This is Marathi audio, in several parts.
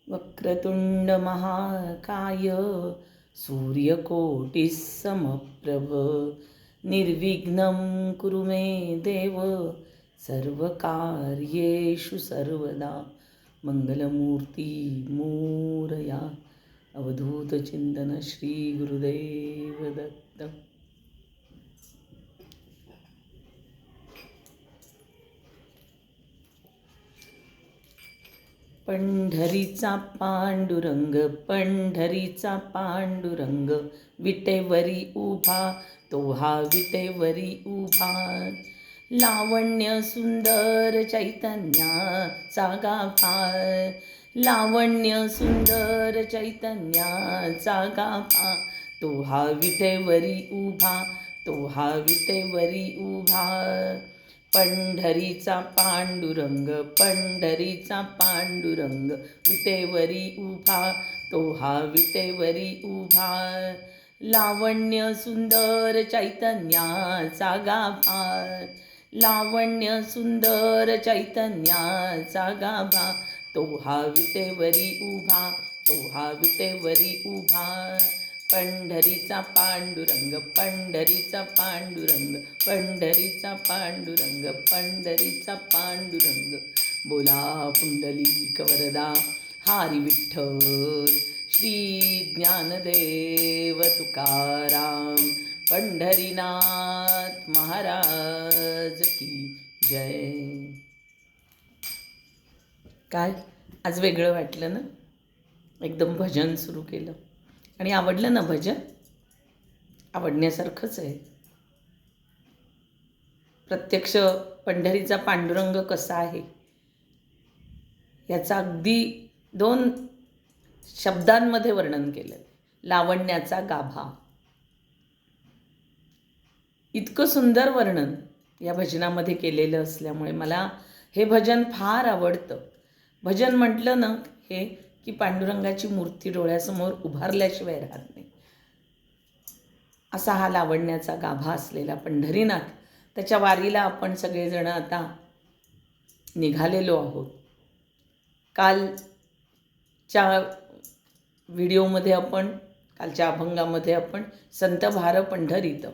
वक्रतुंड महाकाय सूर्यकोटिः समप्रभ निर्विघ्नं कुरु मे देव सर्वकार्येषु सर्वदा मंगलमूर्ती मोरया अवधूतचिंतन श्री गुरुदेव दत्त. पंढरीचा पांडुरंग पंढरीचा पांडुरंग विटेवरी उभा तो हा विटेवरी उभा लावण्य सुंदर चैतन्याचा गाभा लावण्य सुंदर चैतन्याचा गाभा तो हा विटेवरी उभा तो हा विटेवरी उभा पंढरीचा पांडुरंग पंढरीचा पांडुरंग विटेवरी उभा तो हा विटेवरी उभा लावण्य सुंदर चैतन्याचा गाभा लावण्य सुंदर चैतन्याचा गाभा तो हा विटेवरी उभा तो हा विटेवरी उभा पंढरीचा पांडुरंग पंढरीचा पांडुरंग पंढरीचा पांडुरंग पंढरीचा पांडुरंग बोला पुंडलिक वरदा हरी विठ्ठल श्री ज्ञानदेव तुकाराम पंढरीनाथ महाराज की जय. काय आज वेगळं वाटलं ना, एकदम भजन सुरू केलं आणि आवडलं ना. भजन आवडण्यासारखंच आहे. प्रत्यक्ष पंढरीचा पांडुरंग कसा आहे याचा अगदी 2 शब्दांमध्ये वर्णन केलं. लावण्याचा गाभा, इतकं सुंदर वर्णन या भजनामध्ये केलेलं असल्यामुळे मला हे भजन फार आवडतं. भजन म्हटलं ना हे की पांडुरंगाची मूर्ती डोळ्यासमोर उभारल्याशिवाय राहत नाही. असा हा लावण्याचा गाभा असलेला पंढरीनाथ, त्याच्या वारीला आपण सगळेजण आता निघालेलो आहोत. कालच्या व्हिडिओमध्ये आपण, कालच्या अभंगामध्ये आपण संत भार पंढरीत,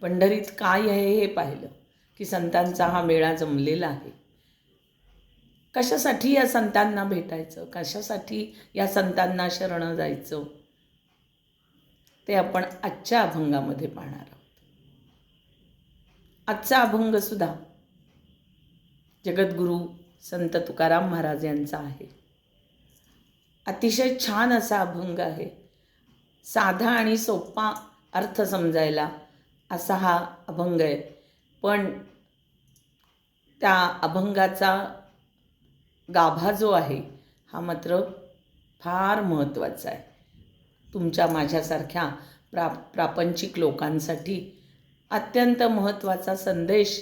पंढरीत काय आहे हे पाहिलं की संतांचा हा मेळा जमलेला आहे. कशासाठी या संतांना भेटायचं, कशासाठी या संतांना शरण जायचं ते आपण आजच्या अभंगामध्ये पाहणार आहोत. आजचा अभंगसुद्धा जगद्गुरू संत तुकाराम महाराज यांचा आहे. अतिशय छान असा अभंग आहे. साधा आणि सोपा अर्थ समजायला असा हा अभंग आहे. पण त्या अभंगाचा गाभा जो आहे हा मात्र फार महत्त्वाचा आहे. तुमच्या माझ्यासारख्या प्रापंचिक लोकांसाठी अत्यंत महत्त्वाचा संदेश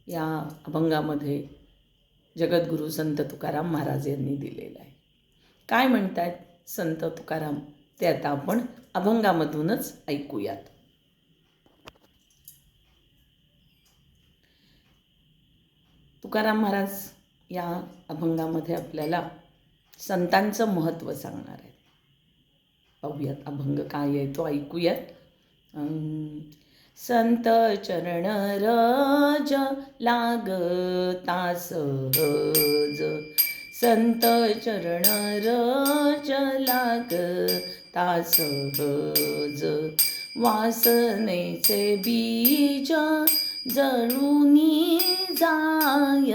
या अभंगामध्ये जगद्गुरू संत तुकाराम महाराज यांनी दिलेला आहे. काय म्हणतात संत तुकाराम ते आता आपण अभंगामधूनच ऐकूयात. तुकाराम महाराज या अभंगामध्ये आपल्याला संतांचं महत्त्व सांगणार आहे. पाहूयात अभंग काय आहे तो ऐकूयात. संत चरण रज लागता सहज संत चरण रज लागता सहज वासनेचे बीज जळूनी जाय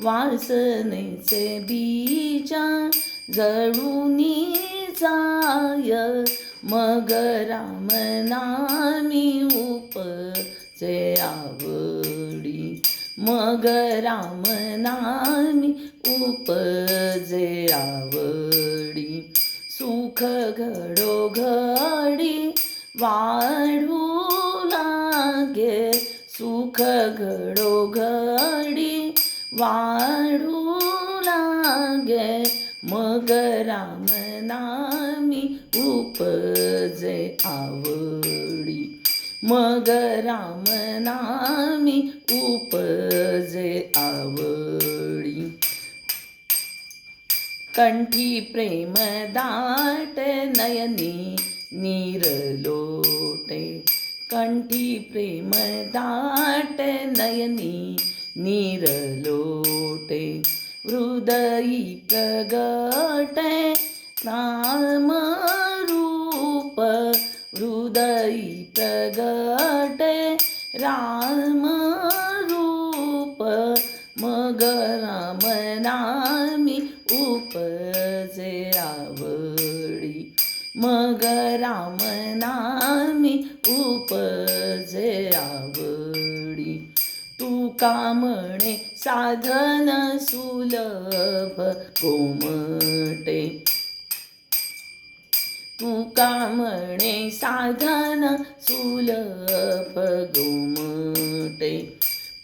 वासनेचे बीज जळूनी जाय मग राम नामी उपजे आवडी मग राम नामी उपजे आवडी सुख घडोघडी वाढू लागे सुख घडोघडी वाढू लागे मग राम नामी उपजे आवडी मग राम नामी उपजे आवडी कंठी प्रेम दाट नयनी नीर लोटे, कंठी प्रेम दाट नयनी नीर लोटे, हृदयी प्रगटे राम रूप, हृदयी प्रगटे राम रूप, मग राम नामी उपजे आवडी, मग राम नामी उपजे आवडी, तुका म्हणे साधन सुलभ गोमटे, तुका म्हणे साधन सुलभ गोमटे,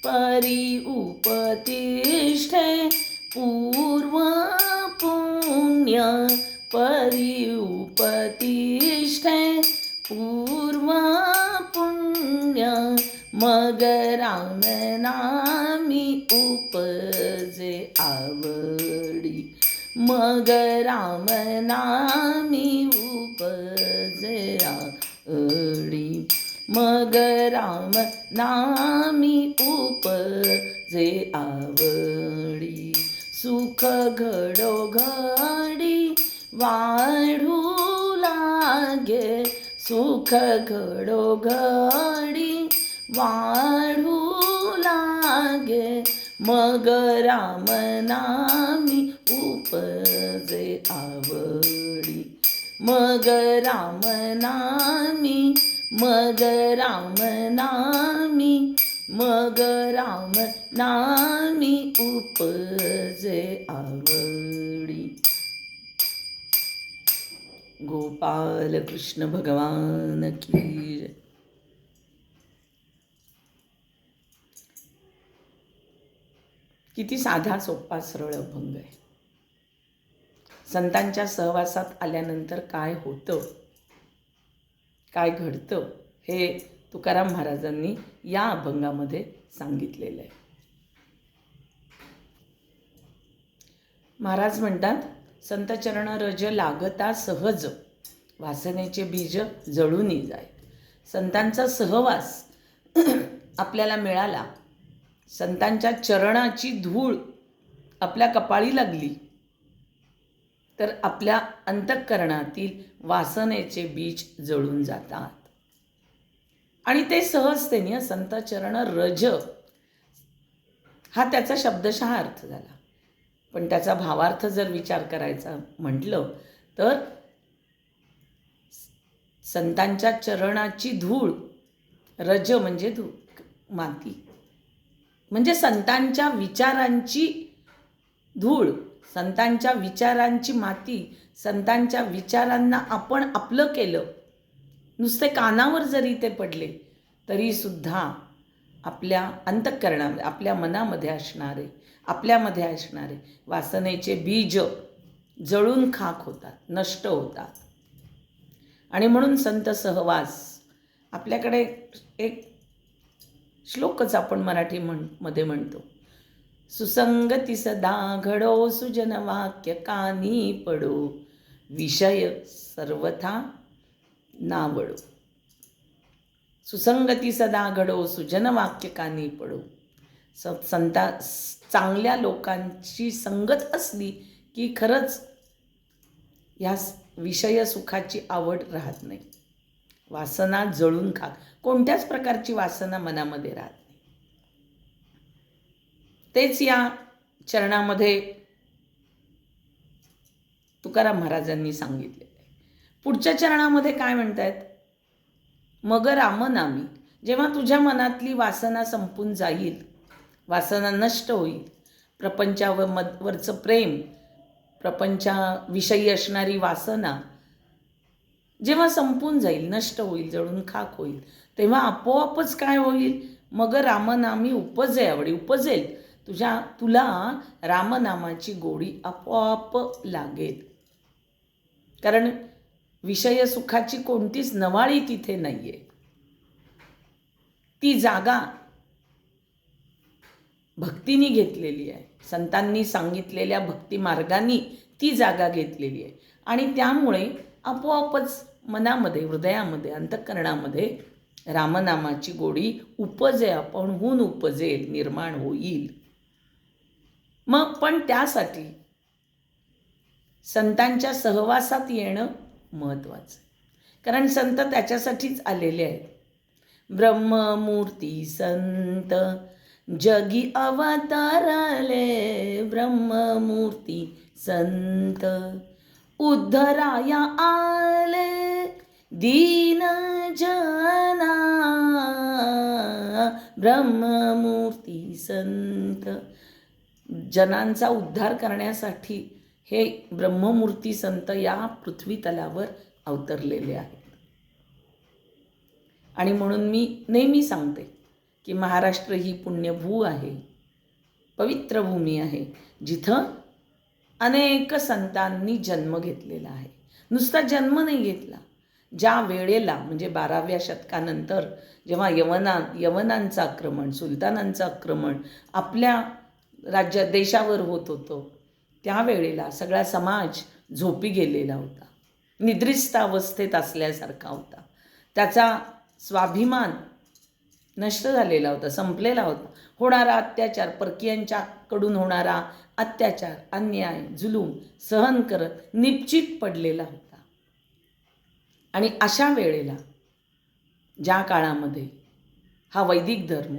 परी उपतिष्ठे पूर्व पुण्य, परी उपतिष्ठे पूर्व पुण्य, मग राम नामी उपजे आवडी, मग राम नामी उपजे आवडी, मग राम नामी उपजे आवडी, सुख घडोघडी वाढू लागे, सुख घडोघडी वाढू लागे, मग राम नामी उपजे आवडी, मग राम नामी, मग राम नामी, मग राम नामी उपजे आवडी. गोपाल कृष्ण भगवान की जय. किती साधा सोपा सरळ अभंग आहे. संतांच्या सहवासात आल्यानंतर काय होतं, काय घडतं, हे तुकाराम महाराजांनी या अभंगामध्ये सांगितलेलं आहे. महाराज म्हणतात, संतचरण रज लागता सहज, वासनेचे बीज जळूनी जाय. संतांचा सहवास आपल्याला मिळाला, संतांच्या चरणाची धूळ आपल्या कपाळी लागली, तर आपल्या अंतःकरणातील वासनेचे बीज जळून जातात. आणि ते सहजतेने संतचरण रज हा त्याचा शब्दशः अर्थ झाला. पण त्याचा भावार्थ जर विचार करायचा म्हटलं तर संतांच्या चरणाची धूळ, रज म्हणजे माती, म्हणजे संतांच्या विचारांची धूळ, संतांच्या विचारांची माती, संतांच्या विचारांना आपण आपलं केलं, नुसते कानावर जरी ते पडले तरीसुद्धा आपल्या अंतःकरणामध्ये, आपल्या मनामध्ये असणारे, आपल्यामध्ये असणारे वासनेचे बीज जळून खाक होतात, नष्ट होतात. आणि म्हणून संत सहवास, आपल्याकडे एक श्लोकच आपण मराठीमध्ये म्हणतो, सुसंगती सदा घडो सुजन वाक्य कानी पडो, विषय सर्वथा नावडो. सुसंगती सदा घडो सुजन वाक्य कानी पडो. संता चांगल्या लोकांची संगत असली की खरंच ह्या विषय सुखाची आवड राहत नाही, वासना जळून खाक, कोणत्याच प्रकारची वासना मनामध्ये राहत नाही. तेच या चरणामध्ये तुकाराम महाराजांनी सांगितलेलं आहे. पुढच्या चरणामध्ये काय म्हणतायत, मग रामनामी, जेव्हा तुझ्या मनातली वासना संपून जाईल, वासना नष्ट होईल, प्रपंचावरचं प्रेम, प्रपंचाविषयी असणारी वासना जेव्हा संपून जाईल, नष्ट होईल, जळून खाक होईल, तेव्हा आपोआपच काय होईल, मग रामनामी उपजे आवडी, उपजेल तुला रामनामाची गोडी आपोआप लागेल. कारण विषय सुखाची कोणतीच नवाळी तिथे नाही आहे. ती जागा भक्तीने घेतलेली आहे, संतांनी सांगितलेल्या भक्ती मार्गांनी ती जागा घेतलेली आहे. आणि त्यामुळे आपोआपच मनामध्ये, हृदयामध्ये, अंतःकरणामध्ये रामनामाची गोडी उपजे, आपणहून उपजेल, निर्माण होईल. मग पण त्यासाठी संतांच्या सहवासात येणं महत्त्वाचं, कारण संत त्याच्यासाठीच आलेले आहेत. ब्रह्ममूर्ती संत जगी अवतारले, ब्रह्ममूर्ती संत उद्धराया आले दीन जना, ब्रह्ममूर्ती संत जनांचा उद्धार करण्यासाठी हे ब्रह्ममूर्ती संत या पृथ्वी तलावर अवतरलेले आहेत. आणि म्हणून मी नेहमी सांगते की महाराष्ट्र ही पुण्यभू आहे, पवित्र भूमी आहे, जिथं अनेक संतांनी जन्म घेतलेला आहे. नुसता जन्म नाही घेतला, ज्या वेळेला म्हणजे 12व्या शतकानंतर जेव्हा यवनांचं आक्रमण, सुलतानांचं आक्रमण आपल्या राज्यात देशावर होत होतं, त्यावेळेला सगळा समाज झोपी गेलेला होता, निद्रिस्त अवस्थेत असल्यासारखा होता. त्याचा स्वाभिमान नष्ट झालेला होता, संपलेला होता. होणारा अत्याचार, परकीयांच्याकडून होणारा अत्याचार, अन्याय, जुलूम सहन करत निपचित पडलेला होता. आणि अशा वेळेला, ज्या काळामध्ये हा वैदिक धर्म,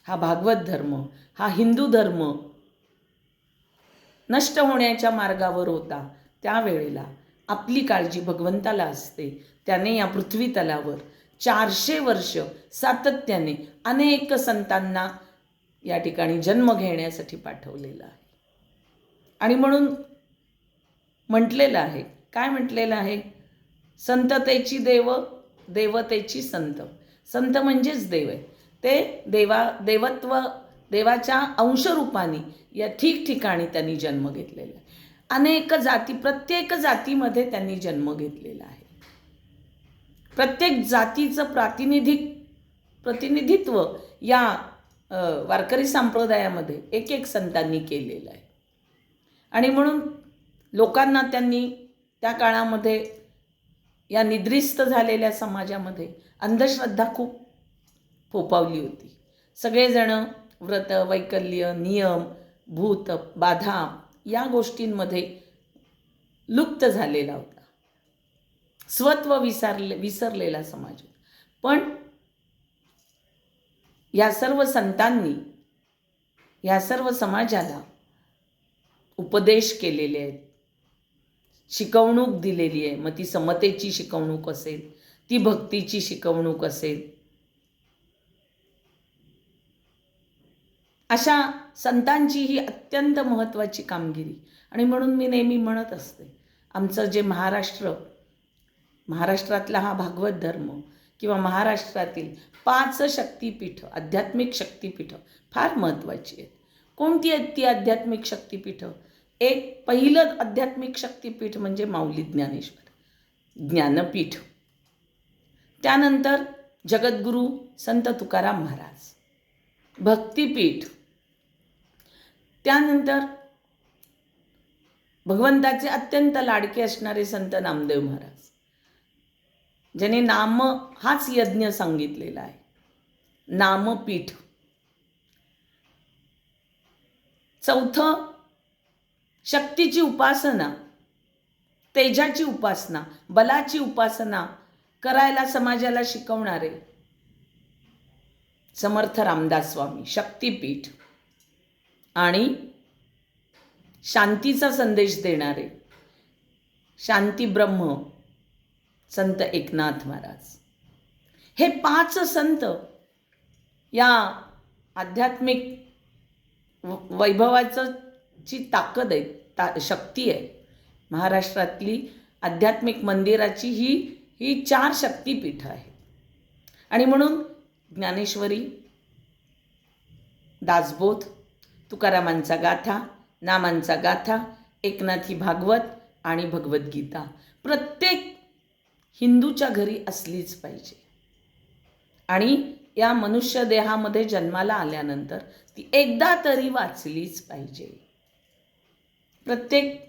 हा भागवत धर्म, हा हिंदू धर्म नष्ट होण्याच्या मार्गावर होता, त्यावेळेला आपली काळजी भगवंताला असते. त्याने या पृथ्वी तलावर 400 वर्ष सातत्याने अनेक संतांना या ठिकाणी जन्म घेण्यासाठी पाठवलेला आहे. आणि म्हणून म्हटलेलं आहे, काय म्हटलेलं आहे? संततेची देव, देवतेची संत. संत म्हणजेच देव आहे. ते देवाच्या अंशरूपाने या ठिकठिकाणी त्यांनी जन्म घेतलेला आहे. अनेक जाती, प्रत्येक जातीमध्ये त्यांनी जन्म घेतलेला आहे. प्रत्येक जातीचं प्रतिनिधित्व या वारकरी संप्रदायामध्ये एक एक संतांनी केलेलं आहे. आणि म्हणून लोकांना त्यांनी त्या काळामध्ये या निद्रिस्त झालेल्या समाजामध्ये अंधश्रद्धा खूप फोफावली होती. सगळेजण व्रत, वैकल्य, नियम, भूत, बाधा या गोष्टींमध्ये लुप्त झालेला होता. स्वत्व विसरलेला समाज. पण या सर्व संतांनी या सर्व समाजाला उपदेश केलेले आहेत, शिकवणूक दिलेली आहे. मग ती समतेची शिकवणूक असेल, ती भक्तीची शिकवणूक असेल, अशा संतांची ही अत्यंत महत्त्वाची कामगिरी. आणि म्हणून मी नेहमी म्हणत असते, आमचं जे महाराष्ट्रातला हा भागवत धर्म किंवा महाराष्ट्रातील 5 शक्तिपीठं, आध्यात्मिक शक्तिपीठं फार महत्त्वाची आहेत. कोणती आहेत ती आध्यात्मिक शक्तिपीठं? एक पहिलं आध्यात्मिक शक्तिपीठ म्हणजे माऊली ज्ञानेश्वर ज्ञानपीठ. त्यानंतर जगद्गुरू संत तुकाराम महाराज भक्तिपीठ. त्यानंतर भगवंताचे अत्यंत लाडके असणारे संत नामदेव महाराज, ज्याने नाम हाच यज्ञ सांगितलेला आहे, नामपीठ. चौथं शक्तीची उपासना, तेजाची उपासना, बलाची उपासना करायला समाजाला शिकवणारे समर्थ रामदास स्वामी शक्तिपीठ. आणि शांतीचा संदेश देणारे शांती ब्रह्म संत एकनाथ महाराज. हे 5 संत या आध्यात्मिक वैभवाची ताकद आहे, शक्ती आहे. महाराष्ट्रातली आध्यात्मिक मंदिराची ही 4 शक्तिपीठं आहेत. आणि म्हणून ज्ञानेश्वरी, दासबोध, तुकारामांचा गाथा, नामांचा गाथा, एकनाथी भागवत आणि भगवद्गीता प्रत्येक हिंदूच्या घरी असलीच पाहिजे. आणि या मनुष्य देहामध्ये जन्माला आल्यानंतर ती एकदा तरी वाचलीच पाहिजे. प्रत्येक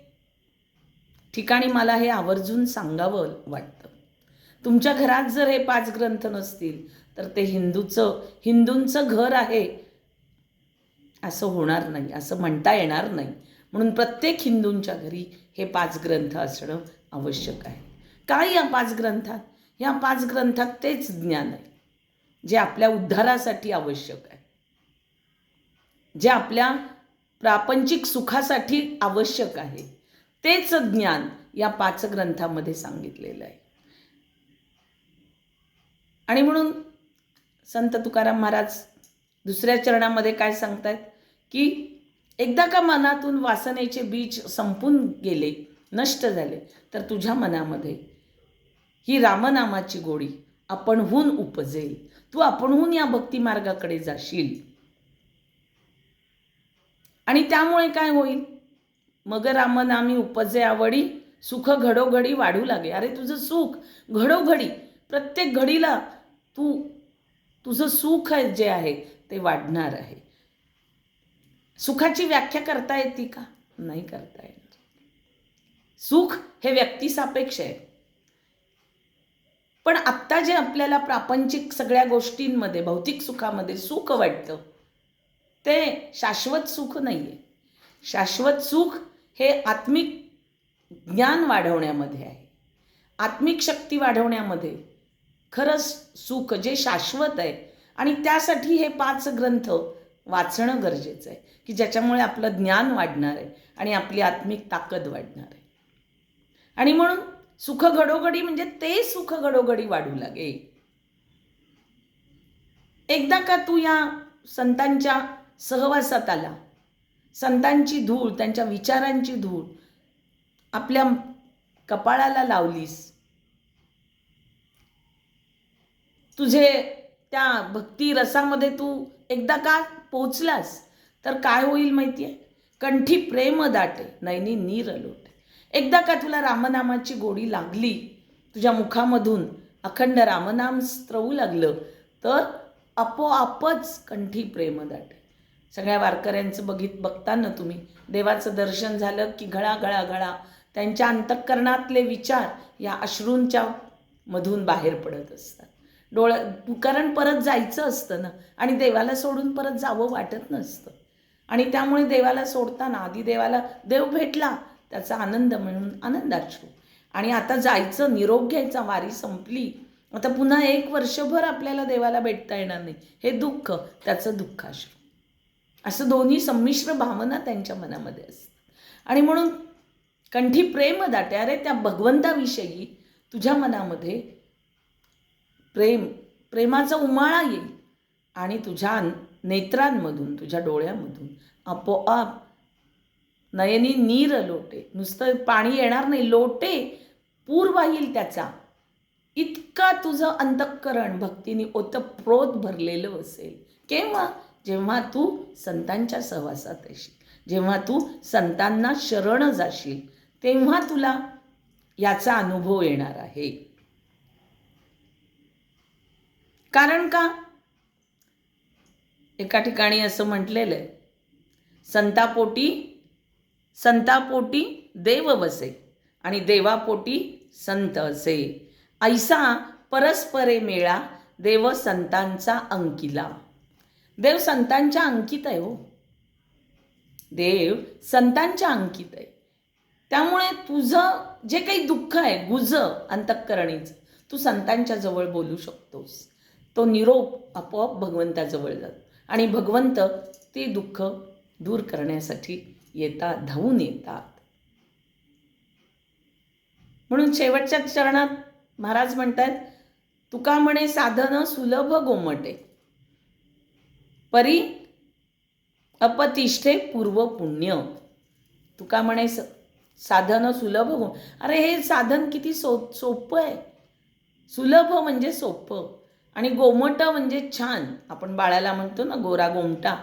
ठिकाणी मला हे आवर्जून सांगावं वाटतं. तुमच्या घरात जर हे 5 ग्रंथ नसतील तर ते हिंदूंचं घर आहे असं होणार नाही, असं म्हणता येणार नाही. म्हणून प्रत्येक हिंदूंच्या घरी हे 5 ग्रंथ असणं आवश्यक आहे. काय या 5 ग्रंथात? या 5 ग्रंथात तेच ज्ञान आहे जे आपल्या उद्धारासाठी आवश्यक आहे, जे आपल्या प्रापंचिक सुखासाठी आवश्यक आहे. तेच ज्ञान या 5 ग्रंथामध्ये सांगितलेलं आहे. आणि म्हणून संत तुकाराम महाराज दुसऱ्या चरणामध्ये काय सांगतायत की एकदा का मनातून वासनेचे बीज संपून गेले, नष्ट झाले, तर तुझ्या मनामध्ये ही रामनामाची गोडी आपणहून उपजेल. तू आपणहून या भक्ती मार्गाकडे जाशील. आणि त्यामुळे काय होईल? मग रामनामी उपजे आवडी, सुख घडोघडी वाढू लागे. अरे तुझं सुख घडोघडी, प्रत्येक घडीला तुझं सुख जे आहे ते वाढणार आहे. सुखाची व्याख्या करता येते का? नाही करता येणार. सुख हे व्यक्तिसापेक्ष आहे. पण आत्ता जे आपल्याला प्रापंचिक सगळ्या गोष्टींमध्ये, भौतिक सुखामध्ये सुख वाटतं ते शाश्वत सुख नाही आहे. शाश्वत सुख हे आत्मिक ज्ञान वाढवण्यामध्ये आहे, आत्मिक शक्ती वाढवण्यामध्ये खरंच सुख जे शाश्वत आहे. आणि त्यासाठी हे 5 ग्रंथ वाचणं गरजेचं आहे की ज्याच्यामुळे आपलं ज्ञान वाढणार आहे आणि आपली आत्मिक ताकद वाढणार आहे. आणि म्हणून सुख घडोघडी म्हणजे ते सुख घडोघडी वाढू लागे. एकदा का तू या संतांच्या सहवासात आला, संतांची धूळ, त्यांच्या विचारांची धूळ आपल्या कपाळाला लावलीस, तुझे त्या भक्ती रसामध्ये तू एकदा का पोचलास, तर काय होईल माहिती आहे? कंठी प्रेम दाटे, नैनी नीर लोटे. एकदा का तुला रामनामाची गोडी लागली, तुझ्या मुखामधून अखंड रामनाम स्त्रवू लागलं, तर आपोआपच कंठी प्रेम दाटे. सगळ्या वारकऱ्यांचं बघताना तुम्ही देवाचं दर्शन झालं की घळा घळा घळा त्यांच्या अंतःकरणातले विचार या अश्रूंच्या मधून बाहेर पडत असतात. कारण परत जायचं असतं ना, आणि देवाला सोडून परत जावं वाटत नसतं. आणि त्यामुळे देवाला सोडताना आधी देवाला देव भेटला त्याचा आनंद म्हणून आनंदाश्रू, आणि आता जायचं, निरोप घ्यायचा, वारी संपली, आता पुन्हा 1 वर्षभर आपल्याला देवाला भेटता येणार नाही, हे दुःख, त्याचं दुःखाश्रू. असं दोन्ही संमिश्र भावना त्यांच्या मनामध्ये असतात. आणि म्हणून कंठी प्रेम दाटे. अरे त्या भगवंताविषयी तुझ्या मनामध्ये प्रेमाचा उमाळा येईल आणि तुझ्या नेत्रांमधून, तुझ्या डोळ्यामधून आपोआप नयनी नीर लोटे. नुसतं पाणी येणार नाही, लोटे पूर वाहील त्याचा. इतका तुझं अंतःकरण भक्तीने ओतप्रोत भरलेलं असेल. केव्हा? जेव्हा तू संतांच्या सहवासात येशील, जेव्हा तू संतांना शरण जाशील, तेव्हा तुला याचा अनुभव येणार आहे. कारण का? एका ठिकाणी असं म्हटलेलं आहे, संतापोटी देव वसे आणि देवापोटी संत असे. ऐसा परस्परे मेळा देव संतांचा अंकिला. देव संतांच्या अंकित आहे हो. देव संतांच्या अंकित आहे. त्यामुळे तुझं जे काही दुःख आहे, गुज अंतःकरणीचं, तू संतांच्या जवळ बोलू शकतोस. तो निरोप आपोआप भगवंताजवळ जातो आणि भगवंत ते दुःख दूर करण्यासाठी येतात, धावून येतात. म्हणून शेवटच्या चरणात महाराज म्हणतात, तुका म्हणे साधन सुलभ गोमटे, परी अपतिष्ठे पूर्व पुण्य. तुका म्हणे साधन सुलभ अरे हे साधन किती सोपं आहे. सुलभ म्हणजे सोपं, आणि गोमट म्हणजे छान. आपण बाळाला म्हणतो ना गोरा गोमटा,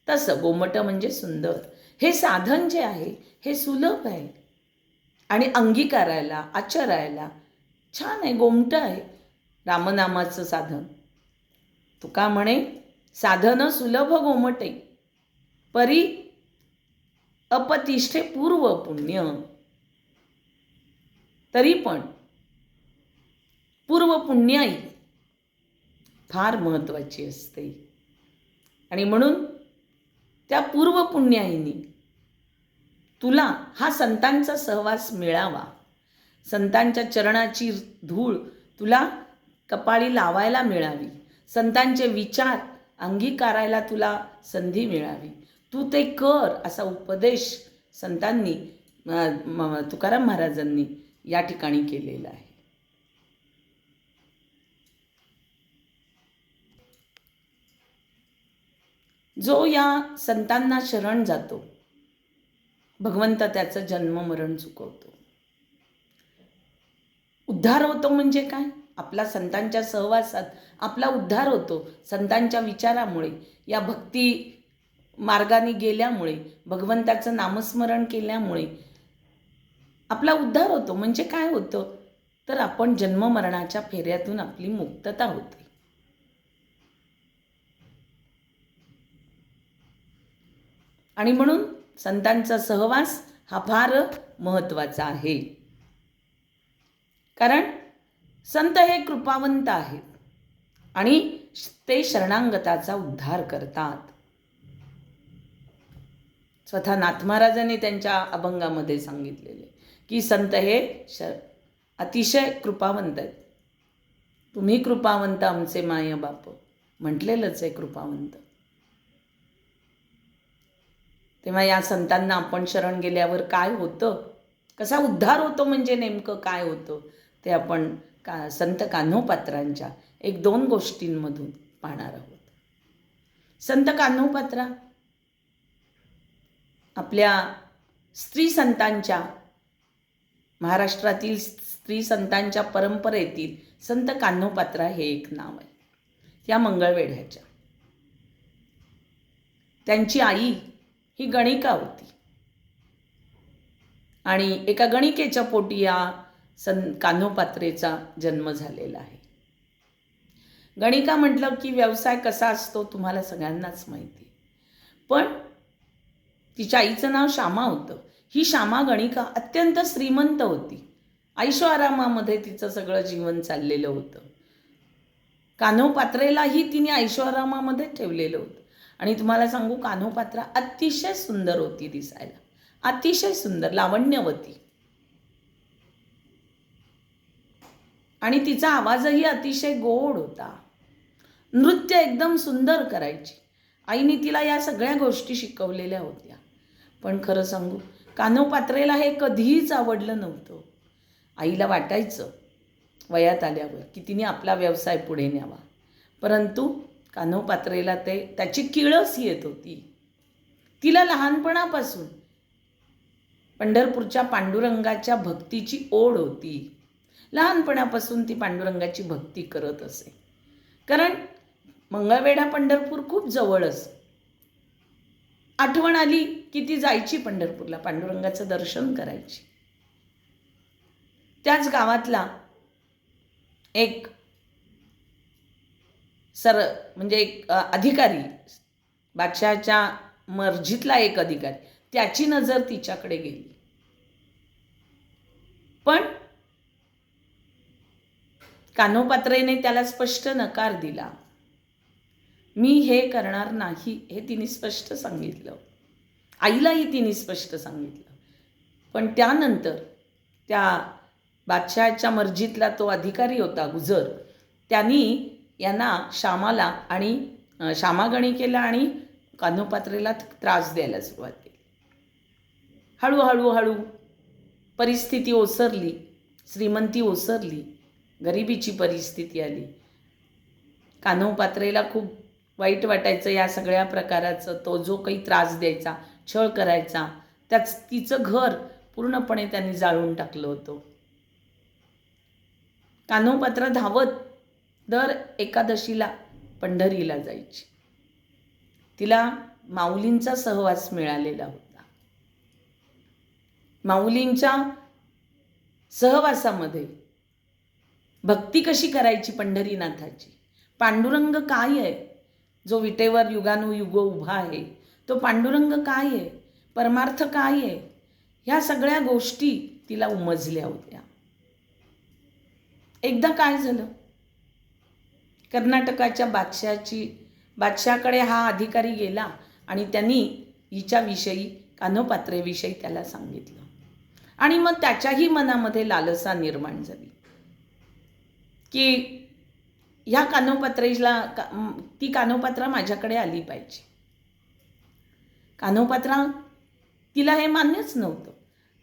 तसं गोमट म्हणजे सुंदर. हे साधन जे आहे हे सुलभ आहे आणि अंगीकारायला, आचरायला छान आहे, गोमट आहे रामनामाचं साधन. तुका म्हणे साधन सुलभ गोमटे, परी अपतिष्ठे पूर्व पुण्य. तरी पण पूर्व पुण्याई फार महत्त्वाची असते. आणि म्हणून त्या पूर्व पुण्याईनी तुला हा संतांचा सहवास मिळावा, संतांच्या चरणाची धूळ तुला कपाळी लावायला मिळावी, संतांचे विचार अंगीकारायला तुला संधी मिळावी, तू ते कर असा उपदेश संतांनी तुकाराम महाराजांनी या ठिकाणी केलेला आहे. जो या संतांना शरण जातो भगवंत त्याचं जन्म मरण चुकवतो. उद्धार होतो म्हणजे काय? आपला संतांच्या सहवासात आपला उद्धार होतो. संतांच्या विचारामुळे, या भक्ती मार्गाने गेल्यामुळे, भगवंताचं नामस्मरण केल्यामुळे आपला उद्धार होतो. म्हणजे काय होतं तर आपण जन्ममरणाच्या फेऱ्यातून आपली मुक्तता होते. आणि म्हणून संतांचा सहवास हा फार महत्त्वाचा आहे. कारण संत हे कृपावंत आहेत आणि ते शरणांगताचा उद्धार करतात. स्वतः नाथ महाराजांनी त्यांच्या अभंगामध्ये सांगितलेले की संत हे अतिशय कृपावंत आहेत. तुम्ही कृपावंत आमचे माय बाप म्हटलेलंच आहे कृपावंत. तेव्हा या संतांना आपण शरण गेल्यावर काय होतं, कसा उद्धार होतो, म्हणजे नेमकं काय होतं ते आपण संत कान्होपात्रांच्या 1-2 गोष्टींमधून पाहणार आहोत. संत कान्होपात्रा आपल्या स्त्री संतांच्या, महाराष्ट्रातील स्त्री संतांच्या परंपरेतील संत कान्होपात्रा हे एक नाव आहे. या मंगळवेढ्याच्या, त्यांची आई ही गणिका होती आणि एका गणिकेच्या पोटी या कान्होपात्रेचा जन्म झालेला आहे. गणिका म्हटलं की व्यवसाय कसा असतो तुम्हाला सगळ्यांनाच माहिती आहे. पण तिच्या आईचं नाव श्यामा होतं. ही श्यामा गणिका अत्यंत श्रीमंत होती. ऐशोआरामामध्ये तिचं सगळं जीवन चाललेलं होतं. कान्होपात्रेलाही तिने ऐशोआरामामध्ये ठेवलेलं होतं. आणि तुम्हाला सांगू, कान्होपात्रा अतिशय सुंदर होती दिसायला, अतिशय सुंदर, लावण्यवती. आणि तिचा आवाजही अतिशय गोड होता. नृत्य एकदम सुंदर करायची. आईने तिला या सगळ्या गोष्टी शिकवलेल्या होत्या. पण खरं सांगू, कान्होपात्रेला हे कधीच आवडलं नव्हतं. आईला वाटायचं वयात आल्यावर की तिने आपला व्यवसाय पुढे न्यावा, परंतु कान्होपात्रेला त्याची किळस येत होती. तिला लहानपणापासून पंढरपूरच्या पांडुरंगाच्या भक्तीची ओढ होती. लहानपणापासून ती पांडुरंगाची भक्ती करत असे. कारण मंगळवेढा पंढरपूर खूप जवळच. आठवण आली की ती जायची पंढरपूरला, पांडुरंगाचं दर्शन करायची. त्याच गावातला एक म्हणजे एक अधिकारी, बादशहाच्या मर्जीतला एक अधिकारी, त्याची नजर तिच्याकडे गेली. पण कान्होपात्रेने त्याला स्पष्ट नकार दिला. मी हे करणार नाही हे तिने स्पष्ट सांगितलं. आईलाही तिने स्पष्ट सांगितलं. पण त्यानंतर त्या बादशहाच्या मर्जीतला तो अधिकारी होता गुजर, त्यांनी यांना श्यामाला आणि श्यामागणिकेला आणि कान्होपात्रेला त्रास द्यायला सुरुवात केली. हळूहळू परिस्थिती ओसरली, श्रीमंती ओसरली, गरिबीची परिस्थिती आली. कान्होपात्रेला खूप वाईट वाटायचं या सगळ्या प्रकाराचं. तो जो काही त्रास द्यायचा, छळ करायचा, त्याच तिचं घर पूर्णपणे त्यांनी जाळून टाकलं होतं. कान्होपात्रा धावत दर एकादशीला पंढरीला जायची. तिला माऊलींचा सहवास मिळालेला होता. माऊलींच्या सहवासामध्ये भक्ती कशी करायची पंढरीनाथाची, पांडुरंग काय आहे, जो विटेवर युगानुयुग उभा आहे, तो पांडुरंग काय आहे, परमार्थ काय आहे, ह्या सगळ्या गोष्टी तिला उमजल्या होत्या. एकदा काय झालं, कर्नाटकाच्या बादशाकडे हा अधिकारी गेला आणि त्यांनी हिच्याविषयी, कान्होपात्रेविषयी त्याला सांगितलं. आणि मग त्याच्याही मनामध्ये लालसा निर्माण झाली की ह्या कान्होपात्रेला ती कान्होपात्रा माझ्याकडे आली पाहिजे. कान्होपात्रा तिला हे मान्यच नव्हतं,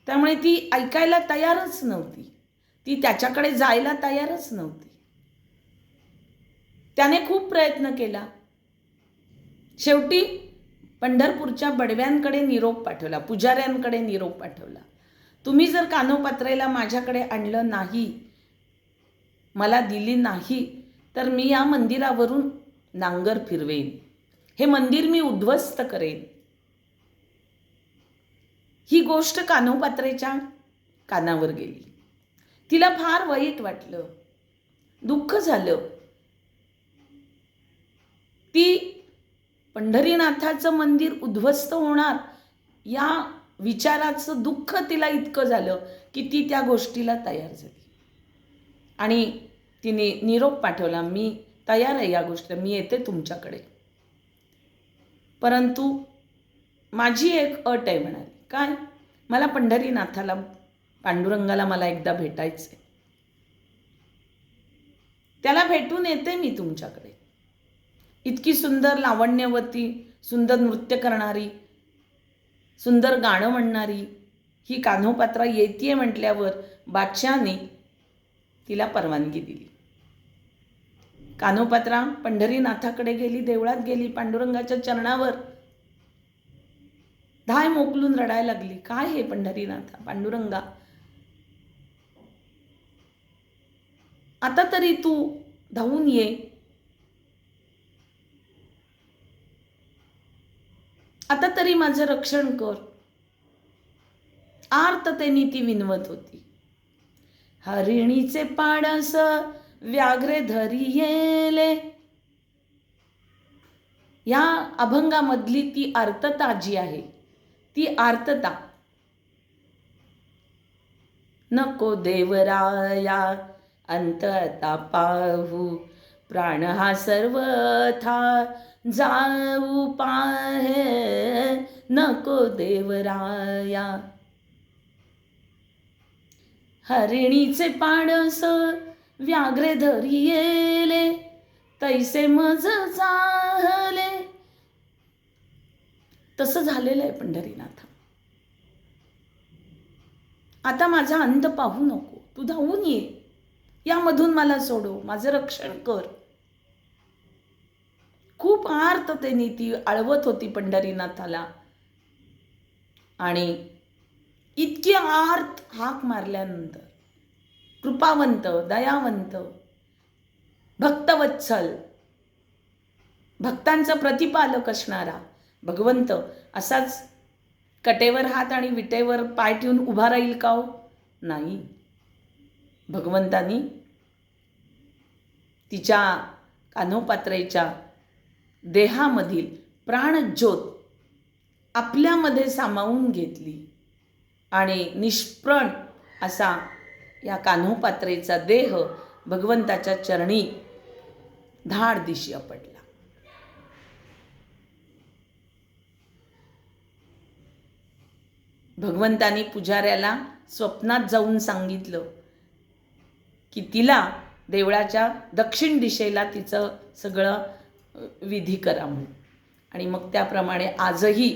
त्यामुळे ती ऐकायला तयारच नव्हती, ती त्याच्याकडे जायला तयारच नव्हती. त्याने खूप प्रयत्न केला. शेवटी पंढरपूरच्या बडव्यांकडे निरोप पाठवला, पुजाऱ्यांकडे निरोप पाठवला. तुम्ही जर कान्होपात्रेला माझ्याकडे आणलं नाही, मला दिली नाही, तर मी या मंदिरावरून नांगर फिरवेन, हे मंदिर मी उद्ध्वस्त करेन. ही गोष्ट कान्होपात्रेच्या कानावर गेली. तिला फार वाईट वाटलं, दुःख झालं. ती पंढरीनाथाचं मंदिर उद्ध्वस्त होणार या विचाराचं दुःख तिला इतकं झालं की ती त्या गोष्टीला तयार झाली आणि तिने निरोप पाठवला, मी तयार आहे या गोष्टीला, मी येते तुमच्याकडे, परंतु माझी एक अट आहे म्हणाली. काय? मला पंढरीनाथाला, पांडुरंगाला मला एकदा भेटायचं आहे, त्याला भेटून येते मी तुमच्याकडे. इतकी सुंदर लावण्यवती, सुंदर नृत्य करणारी, सुंदर गाणं म्हणणारी ही कान्होपात्रा येतीये म्हटल्यावर बादशहाने तिला परवानगी दिली. कान्होपात्रा पंढरीनाथाकडे गेली, देवळात गेली, पांडुरंगाच्या चरणावर धाय मोकलून रडायला लागली. काय हे पंढरीनाथा, पांडुरंगा, आता तरी तू धावून ये, आता तरी माझं रक्षण कर. आर्ततेने ती विनवत होती. हरिणीचे पाडस व्याघ्रे धरी येले, या अभंगामधली ती आर्तता जी आहे, ती आर्तता, नको देवराया अंतता पाहू, प्राण हा सर्वथा जाऊ पाहे, नको देवराया. हरिणीचे पाडस व्याघ्रे धरी येले, तैसे मज चाहले. तसं झालेलं आहे पंढरीनाथा. आता माझा अंत पाहू नको, तू धावून ये, यामधून मला सोडव, माझं रक्षण कर. खूप आर्ततेने ती आळवत होती पंढरीनाथाला. आणि इतकी आर्त हाक मारल्यानंतर कृपावंत, दयावंत, भक्तवत्सल, भक्तांचा प्रतिपालक असणारा भगवंत असाच कटेवर हात आणि विटेवर पाय ठेवून उभा राहील का हो? नाही. भगवंतानी तिच्या कान्होपात्रेच्या देहामधील प्राणज्योत आपल्यामध्ये सामावून घेतली आणि निष्प्रण असा या कान्होपात्रेचा देह भगवंताच्या चरणी धाड दिशी आपटला. भगवंतानी पुजाऱ्याला स्वप्नात जाऊन सांगितलं की तिला देवळाच्या दक्षिण दिशेला तिचं सगळं विधी करा म्हणून. आणि मग त्याप्रमाणे आजही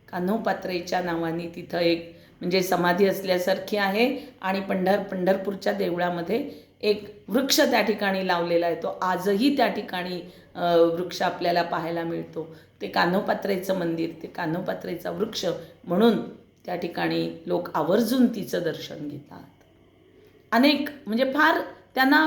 कान्होपात्रेच्या नावाने तिथं एक म्हणजे समाधी असल्यासारखी आहे. आणि पंढरपूरच्या देवळामध्ये एक वृक्ष त्या ठिकाणी लावलेला आहे. तो आजही त्या ठिकाणी वृक्ष आपल्याला पाहायला मिळतो. ते कान्होपात्रेचं मंदिर, ते कान्होपात्रेचा वृक्ष म्हणून त्या ठिकाणी लोक आवर्जून तिचं दर्शन घेतात. अनेक म्हणजे फार त्यांना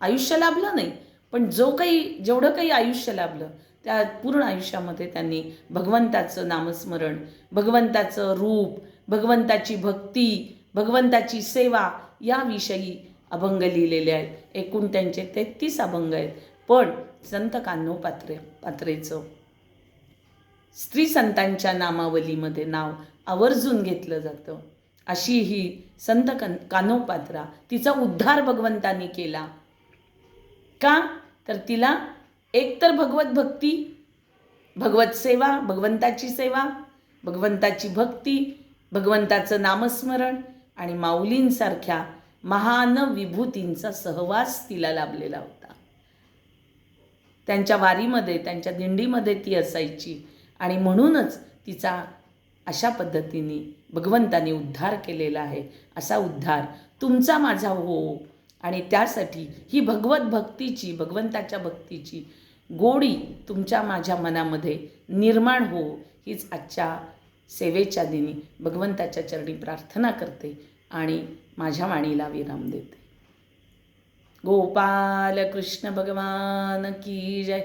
आयुष्य लाभलं नाही, पण जेवढं काही आयुष्य लाभलं त्या पूर्ण आयुष्यामध्ये त्यांनी भगवंताचं नामस्मरण, भगवंताचं रूप, भगवंताची भक्ती, भगवंताची सेवा याविषयी अभंग लिहिलेले आहेत. एकूण त्यांचे 33 अभंग आहेत. पण संत कान्होपात्रेचं स्त्री संतांच्या नामावलीमध्ये नाव आवर्जून घेतलं जातं. अशी ही संत कान्होपात्रा, तिचा उद्धार भगवंतांनी केला. का? तर तिला एकतर भगवत भक्ती, भगवत सेवा, भगवंताची सेवा, भगवंताची भक्ती, भगवंताचं नामस्मरण आणि माऊलींसारख्या महान विभूतींचा सहवास तिला लाभलेला होता. त्यांच्या वारीमध्ये, त्यांच्या दिंडीमध्ये ती असायची आणि म्हणूनच तिचा अशा पद्धतीने भगवंताने उद्धार केलेला आहे. असा उद्धार तुमचा माझा हो, आणि त्यासाठी ही भगवत भक्तीची, भगवंताच्या भक्तीची गोडी तुमच्या माझ्या मनामध्ये निर्माण हो, हीच आजच्या सेवेच्या दिनी भगवंताच्या चरणी प्रार्थना करते आणि माझ्या वाणीला विराम देते. गोपाल कृष्ण भगवान की जय.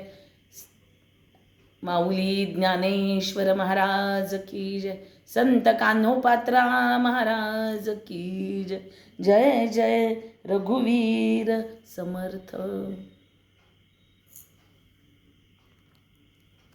माऊली ज्ञानेश्वर महाराज की जय. संत कान्होपात्रा महाराज की जय. जय जय रघुवीर समर्थ.